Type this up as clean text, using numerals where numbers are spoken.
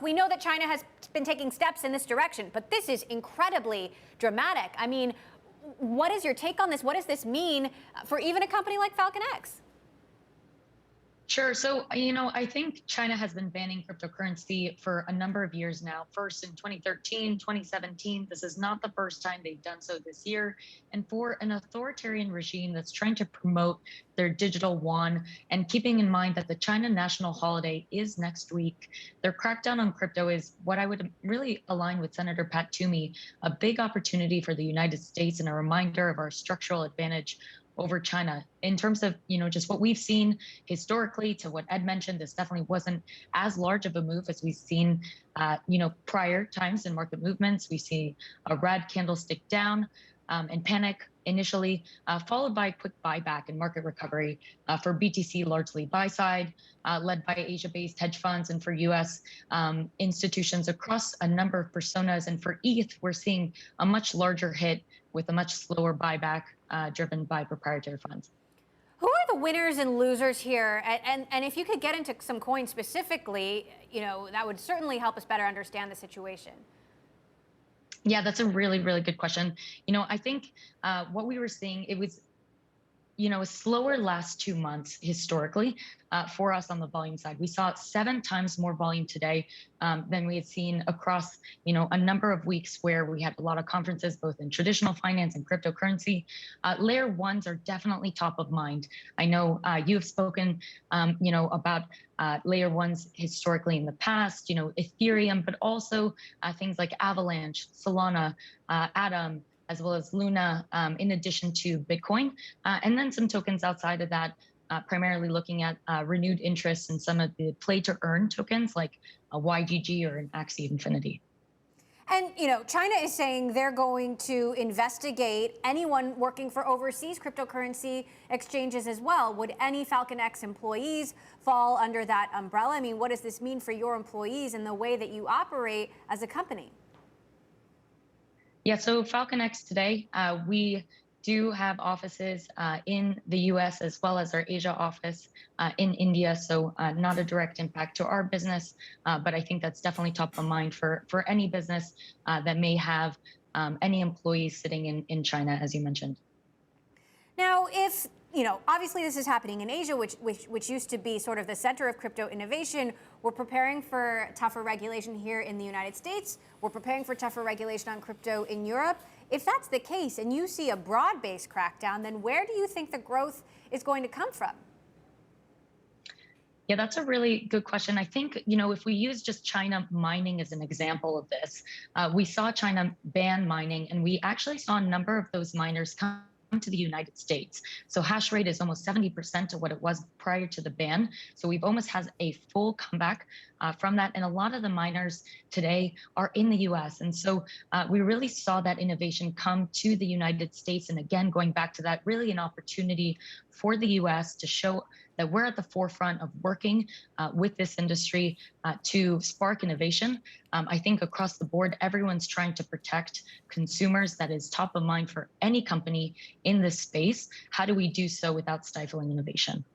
We know that China has been taking steps in this direction, but this is incredibly dramatic. I mean, what is your take on this? What does this mean for even a company like FalconX? Sure. So, I think China has been banning cryptocurrency for a number of years now. First in 2013, 2017. This is not the first time they've done so this year. And for an authoritarian regime that's trying to promote their digital yuan and keeping in mind that the China national holiday is next week, their crackdown on crypto is what I would really align with Senator Pat Toomey, a big opportunity for the United States and a reminder of our structural advantage over China in terms of, just what we've seen historically. To what Ed mentioned, this definitely wasn't as large of a move as we've seen, prior times in market movements. We see a red candlestick down and panic initially, followed by a quick buyback and market recovery for BTC, largely buy side, led by Asia-based hedge funds, and for U.S. Institutions across a number of personas. And for ETH, we're seeing a much larger hit with a much slower buyback driven by proprietary funds. Who are the winners and losers here? And if you could get into some coins specifically, that would certainly help us better understand the situation. Yeah, that's a really, really good question. I think what we were seeing, it was, a slower last 2 months historically for us on the volume side. We saw 7 times more volume today than we had seen across, a number of weeks where we had a lot of conferences, both in traditional finance and cryptocurrency. Layer ones are definitely top of mind. I know you have spoken, about layer ones historically in the past, Ethereum, but also things like Avalanche, Solana, Atom, as well as Luna, in addition to Bitcoin, and then some tokens outside of that, primarily looking at renewed interest in some of the play to earn tokens like a YGG or an Axie Infinity. And, China is saying they're going to investigate anyone working for overseas cryptocurrency exchanges as well. Would any FalconX employees fall under that umbrella? I mean, what does this mean for your employees and the way that you operate as a company? Yeah, so FalconX today, we do have offices in the US as well as our Asia office in India. So not a direct impact to our business, but I think that's definitely top of mind for any business that may have any employees sitting in China, as you mentioned. Now, if, obviously this is happening in Asia, which used to be sort of the center of crypto innovation. We're preparing for tougher regulation here in the United States. We're preparing for tougher regulation on crypto in Europe. If that's the case and you see a broad-based crackdown, then where do you think the growth is going to come from? Yeah, that's a really good question. I think, if we use just China mining as an example of this, we saw China ban mining, and we actually saw a number of those miners come to the United States. So hash rate is almost 70% of what it was prior to the ban. So we've almost had a full comeback from that. And a lot of the miners today are in the US. And so we really saw that innovation come to the United States. And again, going back to that, really an opportunity for the US to show that we're at the forefront of working with this industry to spark innovation. I think across the board, everyone's trying to protect consumers. That is top of mind for any company in this space. How do we do so without stifling innovation?